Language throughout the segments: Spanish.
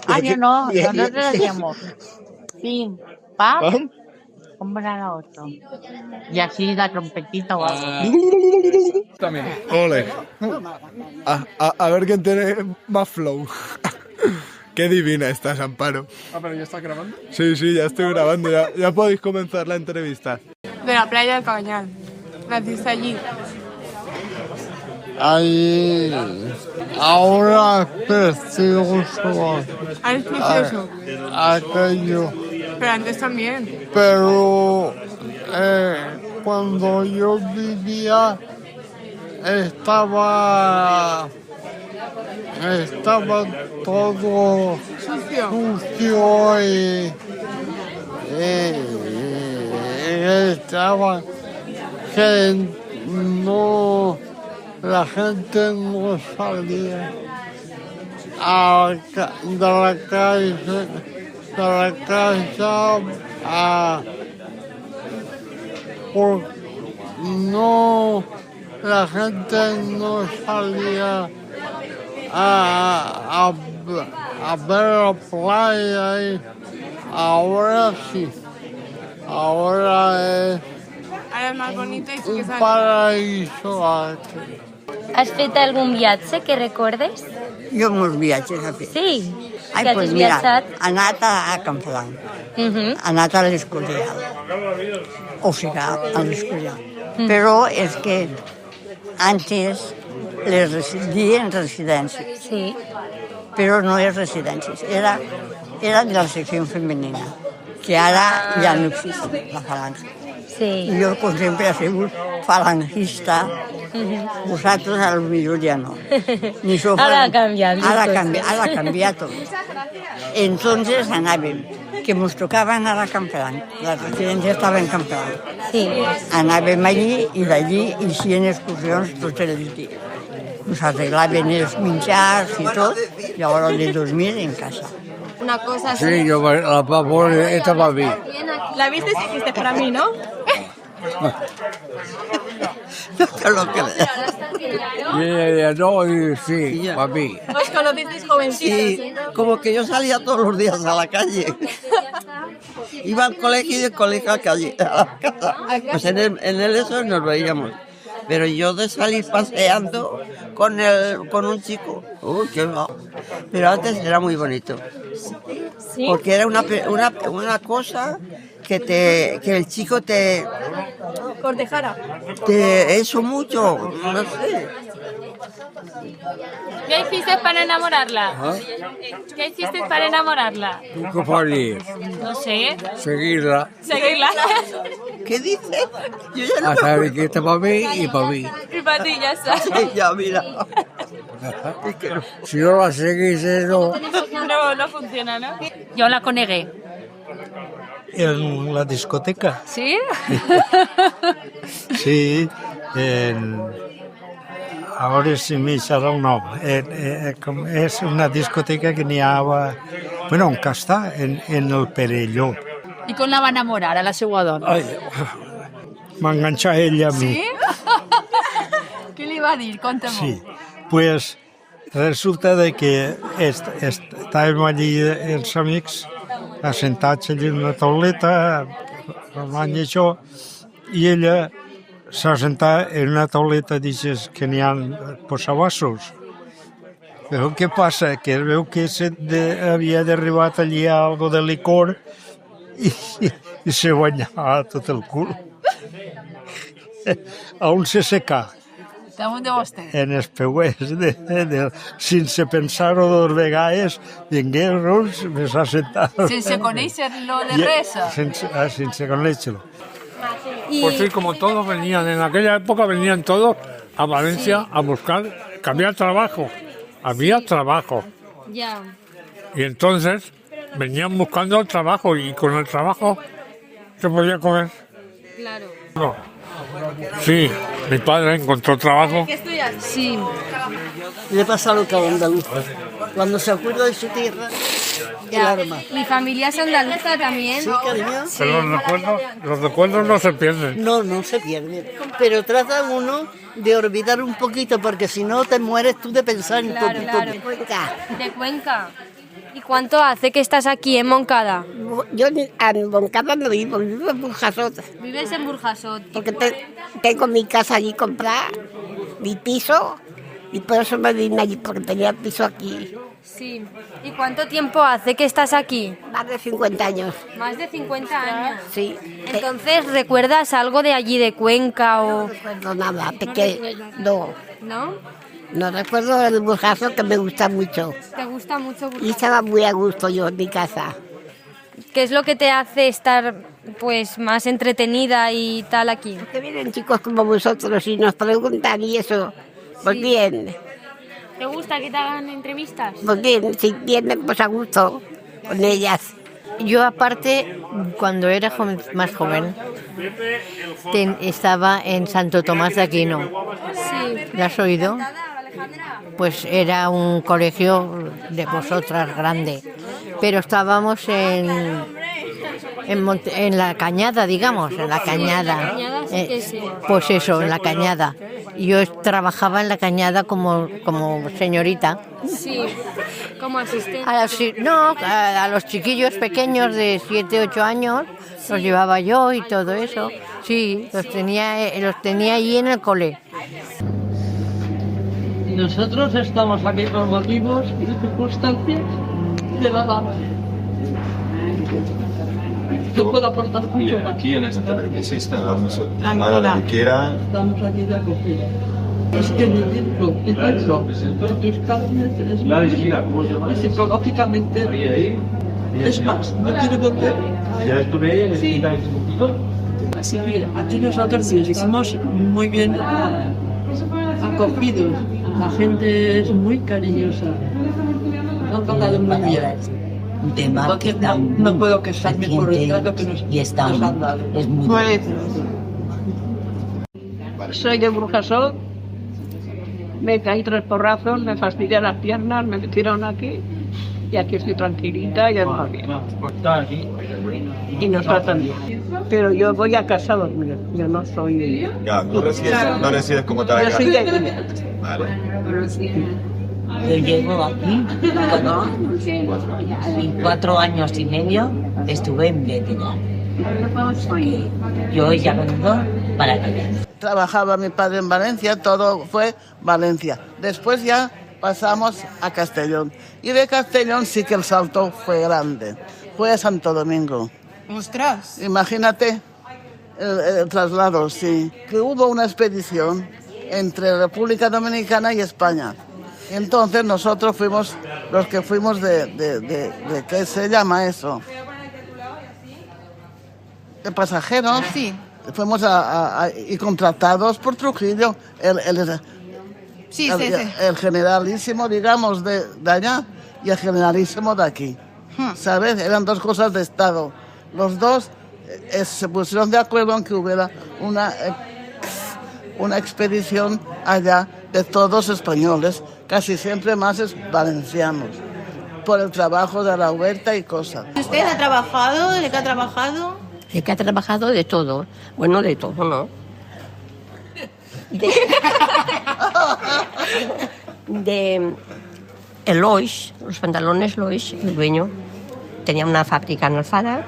Ah, yo no, Ya, nosotros ya. hacíamos pim, pam, ¿Pam? ¿cómo era la otra? Y así la trompetita o algo. También. Ole. A ver quién tiene más flow. Qué divina estás, Amparo. Ah, pero ya está grabando. Sí, sí, ya estoy grabando. Ya podéis comenzar la entrevista. De la playa del Cabañal. Naciste allí. Ahí, ahora es precioso Ah, es precioso. aquello, Pero antes también. pero cuando yo vivía estaba todo Sucio. sucio y estaba que no, la gente no salía de la casa por, no, la gente no salía a ver la playa y ahora sí, ahora es Ahora es más bonita y sí que un sale. paraíso aquí. Has fet algun viatge que recordes? Jo molts viatges he fet. Sí. Ai, Que doncs hagis mira, viatjat? he anat a Camprodon, he anat a l'Escorial, o sigui, a l'Escorial. Però és que antes les dien residències, Sí. però no és residències, era de la secció femenina, que ara ja no existe, la falange. Sí. Jo, com sempre, he sigut falangista. Vosaltres, a lo millor ja no. Ni sou Ara ha falang- canviat, Ara ha canviat tot. Entonces anàvem, que ens tocava anar a Camprodon. La residència estava en Camprodon. Sí. Anàvem allí i d'allí eixien excursions tots els dies. Ens arreglaven els menjars i tot, i a l'hora de dormir en casa. Una cosa así. Sí, yo la favor estaba bien. La viste y dijiste para mí, ¿no? No te lo crees. No, y sí, Ya. para mí. Os conocisteis jovencitos. Y como que yo salía todos los días a la calle. Iba al colegio y del colegio a la calle, a la casa. Pues en el eso nos veíamos. Pero yo de salir paseando con un chico, qué va. Pero antes era muy bonito. Sí. Porque era una cosa que el chico te eso mucho, no sé. ¿Qué hiciste para enamorarla? ¿Qué hiciste para enamorarla? ¿Qué farías? No sé. Seguirla. Seguirla. ¿Qué dices? Yo ya no Hasta que está para mí y para mí. Y para ti ya está. sé, ya mira. Si no la seguís, eso. No funciona, ¿no? Yo la conegué. En la discoteca, ¿Sí? sí. Ara si m'hi serà el nom. És una discoteca que n'hi ha, bueno, on està, en el Perelló. ¿Y con la va a enamorar a la seva dona? Ai, m'enganxa ella a mi. ¿Sí? ¿Qué le iba a decir? Conta'm. Sí, pues resulta de que estàvem allí els amics assentats allí en una tauleta, parlant i això, i ella s'assentava en una tauleta d'aixes que n'hi ha posabassos. Però què passa? Que veu que havia d'arribar allí algo de licor i se guanyava tot el cul. A on se secà? Damunt de vostè. En els peuers, sense pensar-ho dos vegades, vingué ros, me s'ha sentat. Sense conèixer-lo de res. Sense conèixer-lo. Pues sí, como todos venían, en aquella época venían todos a Valencia a buscar, cambiar trabajo. Había trabajo. Ya. Y entonces venían buscando el trabajo y con el trabajo se podía comer. Claro. No. Sí, mi padre encontró trabajo. ¿Qué estudias? Sí. Le pasa lo que al andaluz. Cuando se acuerda de su tierra, el arma. Mi familia es andaluza también. ¿Sí, cariño? Pero los recuerdos no se pierden. No, no se pierde. Pero trata uno de olvidar un poquito, porque si no te mueres tú de pensar en Claro, todo. claro. Todo. De Cuenca. ¿Y cuánto hace que estás aquí en Moncada? Yo en Moncada no vivo, vivo en Burjasot, Vives en Burjasot. porque tengo mi casa allí comprada, mi piso, y por eso me vine allí, porque tenía piso aquí. Sí. ¿Y cuánto tiempo hace que estás aquí? Más de 50 años, Más de 50 años. sí. Entonces, ¿recuerdas algo de allí de Cuenca o...? No recuerdo nada, no. ¿No? No recuerdo el Burjasot, que me gusta mucho. ¿Te gusta mucho Y Burjasot? estaba muy a gusto yo en mi casa. ¿Qué es lo que te hace estar pues más entretenida y tal aquí? Que vienen chicos como vosotros y nos preguntan y eso. Pues Sí. bien, ¿Te gusta que te hagan entrevistas? pues bien, si vienen pues a gusto con ellas. Yo aparte, cuando era más joven, estaba en Santo Tomás de Aquino. Sí. ¿Lo has oído? Pues era un colegio de vosotras grande, pero estábamos en la Cañada, digamos, en la Cañada. Cañada sí que sí. Pues eso, en la Cañada. Yo trabajaba en la Cañada como señorita. Sí. Como asistente. A los chiquillos pequeños de 7, 8 años los llevaba yo y todo eso. Sí, los tenía allí en el cole. Nosotros estamos aquí por motivos y circunstancias de la dama. Yo puedo aportar mucho más. Aquí en esta permisista, vamos a llamar a lo que quiera. Estamos aquí de acogida. Es que vivir con eso, por tus carnes, es psicológicamente es más. No tiene dónde. ¿Ya estuve Sí. Así que aquí nosotros sí, estamos muy bien acogidos. La gente es muy cariñosa. Nos han tratado muy bien. Entonces, no puedo quejarme por el trato que nos han dado. Soy de Burjasot, me caí 3 porrazos, me fastidié las piernas, me metieron aquí y aquí estoy tranquilita y además bien. Y nos tratan bien. Pero yo voy a casa a dormir, yo no soy... Ya, no resides como tal. Yo soy de aquí. Vale. Yo llego aquí, y 4 años y medio estuve en Bétera. Yo ya vengo para aquí. Trabajaba mi padre en Valencia, todo fue Valencia. Después ya pasamos a Castellón. Y de Castellón sí que el salto fue grande. Fue a Santo Domingo. ¡Ostras! Imagínate el traslado, sí. Que hubo una expedición entre República Dominicana y España. Entonces nosotros fuimos los que fuimos de ¿qué se llama eso? De pasajeros. Sí. Fuimos y contratados por Trujillo, el generalísimo, digamos, de allá y el generalísimo de aquí. ¿Sabes? Eran 2 cosas de Estado. Los dos se pusieron de acuerdo en que hubiera una expedición allá de todos españoles, casi siempre más valencianos, por el trabajo de la huerta y cosas. ¿Usted ha trabajado? ¿De qué ha trabajado? De que ha trabajado de todo. Bueno, de todo, ¿no? De Elois, los pantalones Lois, el dueño, tenía una fábrica en Alfara,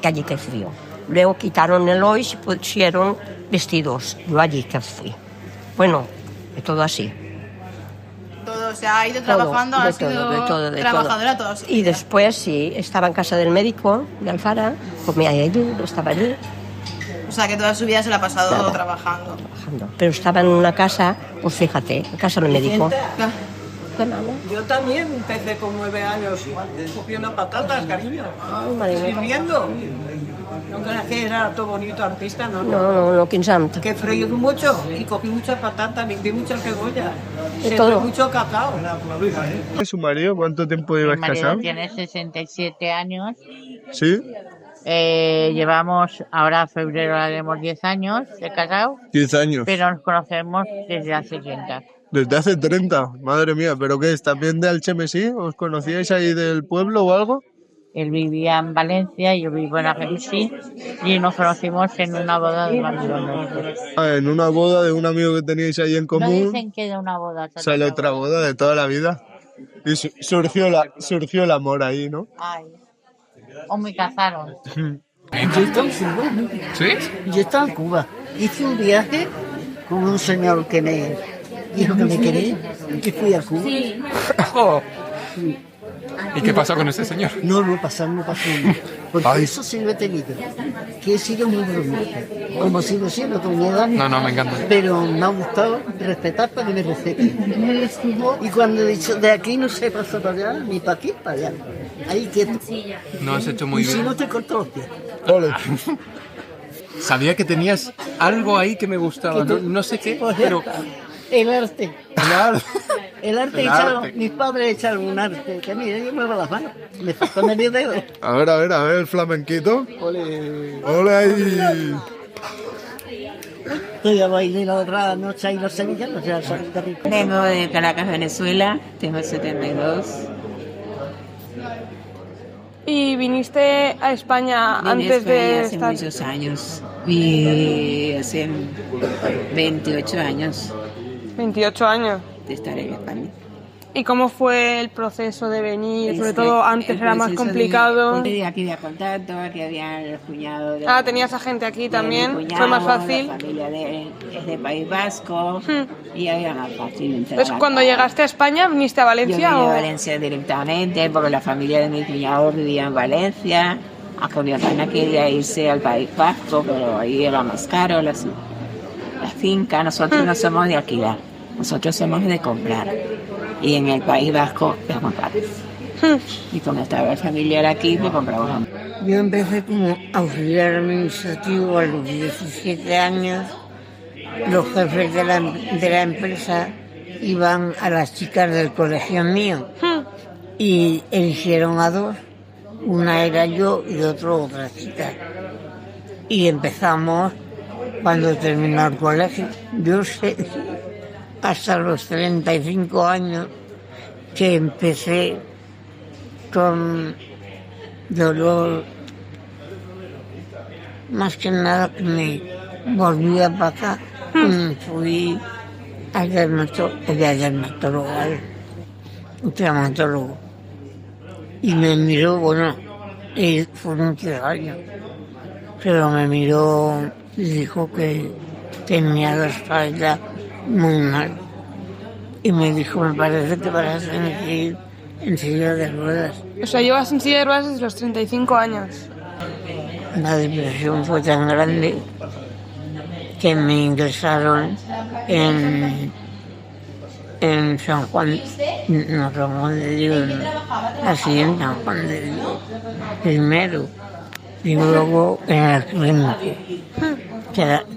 que allí que fui. Luego quitaron Elois y pusieron vestidos. Yo allí que fui. Bueno, de todo así. Todo, o sea, ha ido trabajando, ha sido trabajadora toda su vida. Y después, sí, estaba en casa del médico de Alfara, comía allí, estaba allí. O sea, que toda su vida se la ha pasado trabajando. Pero estaba en una casa, pues fíjate, en casa del médico. Yo también empecé con 9 años cogiendo patatas, cariño. madre mía. Sirviendo. No creas que era todo bonito artista, no. No, quinzant. Que freí mucho y cogí muchas patatas, limpié muchas cebollas. Todo. Mucho cacao. ¿Su marido cuánto tiempo llevas Mi marido casado? tiene 67 años. ¿Sí? Llevamos, ahora en febrero haremos 10 años de casado. 10 años. Pero nos conocemos desde hace 30. Desde hace 30, madre mía. ¿Pero qué es? ¿También de Alchemesí? ¿Os conocíais ahí del pueblo o algo? Él vivía en Valencia, yo vivo en Algeciras y nos conocimos en una boda de un amigo nuestro. En una boda de un amigo que teníais ahí en No común. dicen que de una boda. Sale otra boda de toda la vida. Y surgió el amor ahí, ¿no? Ay. O me casaron. Yo estaba en Cuba. ¿Sí? Yo estaba en Cuba. Hice un viaje con un señor que me dijo que me quería y fui a Cuba. Oh. ¿Y qué pasó con ese señor? No pasó. Porque eso sí lo he tenido. Que he sido muy bromista. Como sigo siendo con mi edad. No, me encanta. Pero me ha gustado respetar para que me respeten. Y cuando he dicho, de aquí no se pasa para allá, ni para aquí, para allá. Ahí quieto. No has hecho muy y bien. si no te corto los pies. Sabía que tenías algo ahí que me gustaba. No sé qué, pero... El arte. El arte echado, mis padres echaron un arte, que mira, yo muevo las manos, me falta medio dedo. A ver, el flamenquito. Ole ahí. Estoy a bailar la otra noche y los sevillanos, ya son de rico. Vengo de Caracas, Venezuela, tengo 72. ¿Y viniste a España antes de hace estar? Muchos años. Y hace 28 años. 28 años. De estar en España. ¿Y cómo fue el proceso de venir? Sobre todo antes era más complicado. Aquí había contacto, aquí había el cuñado. Tenías a gente aquí también, cuñado, fue más fácil. La familia es de País Vasco y había más fácil entrar. Entonces, cuando llegaste a España, ¿viniste a Valencia? Yo vine a Valencia directamente porque la familia de mi cuñado vivía en Valencia. A mi hermana quería irse al País Vasco, pero ahí era más caro la finca. Nosotros no somos de alquilar, nosotros somos de comprar. Y en el País Vasco es muy caro. Y como estaba el familiar aquí, pues compramos. Yo empecé como auxiliar administrativo a los 17 años. Los jefes de la empresa iban a las chicas del colegio mío y eligieron a dos. Una era yo y otra chica. Y empezamos cuando terminó el colegio. Yo sé hasta los 35 años que empecé con dolor, más que nada que me volvía para acá. Fui al dermatólogo y me miró, fue muchos años, pero me miró y dijo que tenía la espalda muy mal. Y me dijo, me parece que vas a tener que ir en silla de ruedas. O sea, llevas en silla de ruedas desde los 35 años. La depresión fue tan grande que me ingresaron en San Juan, no San Juan de Dios, así en San Juan de Dios, primero, y luego en el clínico,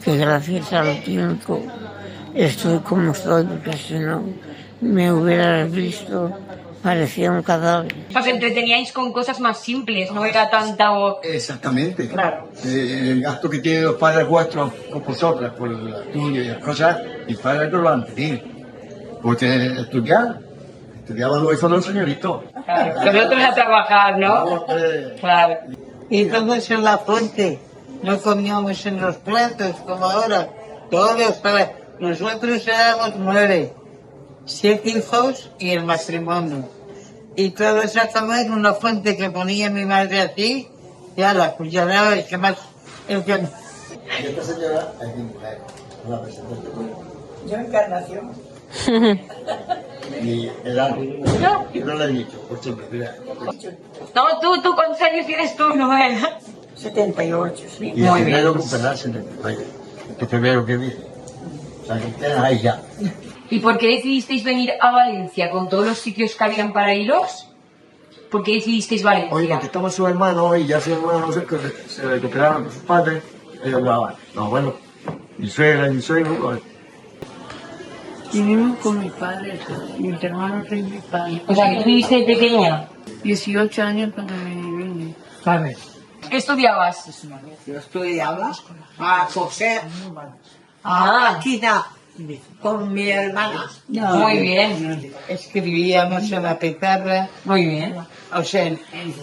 que gracias al clínico estoy como estoy, porque si no me hubieras visto, parecía un cadáver. Os entreteníais con cosas más simples, no era tanta... Exactamente. Claro. El gasto que tienen los padres vuestros con vosotras, por el estudio y las cosas, mis padres no lo han tenido. Porque estudiaban lo hizo los señoritos. Claro. Nosotros a trabajar, ¿no? Claro. Y entonces en la fuente no comíamos en los platos como ahora, todos para... Nosotros éramos 9, 7 hijos y el matrimonio. Y todos a comer en una fuente que ponía mi madre así, ya la cucharada y que más... Y esta señora es mi mujer, la presentaste tú. Yo Encarnación. Y edad, yo no le he dicho, por siempre, mira. No, tú ¿cuántos años tienes tú, Noel? 78, sí. Y el primero cumplirá 78, este febrero que viene. O sea, que quedan ahí ya. ¿Y por qué decidisteis venir a Valencia con todos los sitios que habían para iros? ¿Por qué decidisteis Valencia? Oye, porque estaba su hermano y ya su hermano no sé, que se recuperaron con sus padres. Ellos hablaban, no, bueno, mi suegra y mi suegro. Vivimos con mis padres, mis hermanos y mis padres. O sea, que tú viviste de pequeña. 18 años cuando me vine. ¿Sabes? ¿Qué estudiabas? Yo estudiaba a coser, a máquina, con mi hermana. Muy bien. Escribíamos en la pizarra. Muy bien. O sea,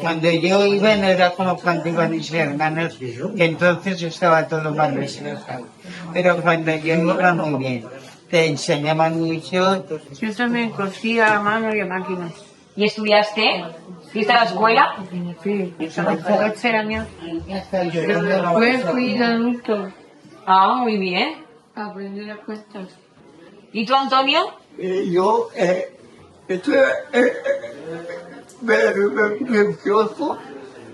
cuando yo iba no era como cuando iban mis hermanos, que entonces estaba todo mal desglosado. Pero cuando yo iba muy bien. te enseñaban mucho. Yo también cosía a mano y a máquinas. ¿Y estudiaste? ¿Fuiste a la escuela? Sí, hasta 8 años. Después fui adulto. Ah, muy bien. A aprender las cuentas. ¿Y tú, Antonio? Yo estoy en kiosco.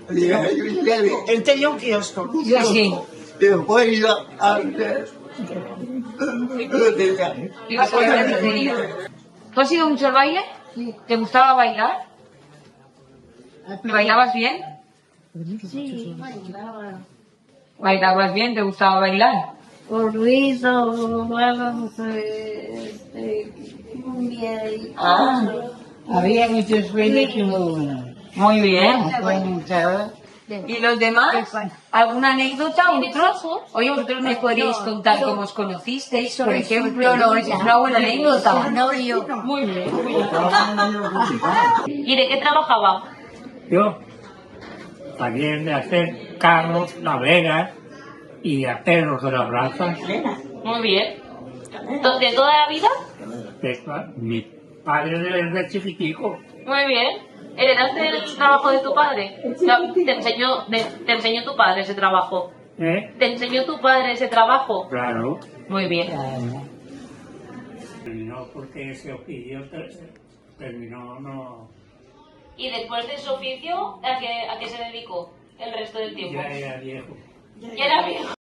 Él tenía un kiosco. Sí. Después iba a... ¿Ibas a la cafetería? ¿Tú has ido mucho al baile? ¿Te gustaba bailar? ¿Bailabas bien? Sí, bailaba. ¿Bailabas bien? ¿Te gustaba bailar? Por ruido, cumbia y... Había muchos bailes muy buenos. Muy bien. ¿Y los demás? ¿Alguna anécdota? ¿Otros? Oye, vosotros me podríais contar cómo os conocisteis, por ejemplo, una buena anécdota. Muy bien. ¿Y de qué trabajaba? Yo, también de hacer carros, navegas y a perros de las razas. Muy bien. ¿De toda la vida? Mi padre desde chiquitico. Muy bien. ¿Heredaste el trabajo de tu padre? No, ¿te enseñó tu padre ese trabajo? ¿Te enseñó tu padre ese trabajo? Claro. Muy bien. Terminó porque ese oficio terminó, no... ¿Y después de ese oficio, a qué se dedicó el resto del tiempo? Ya era viejo. Ya era viejo.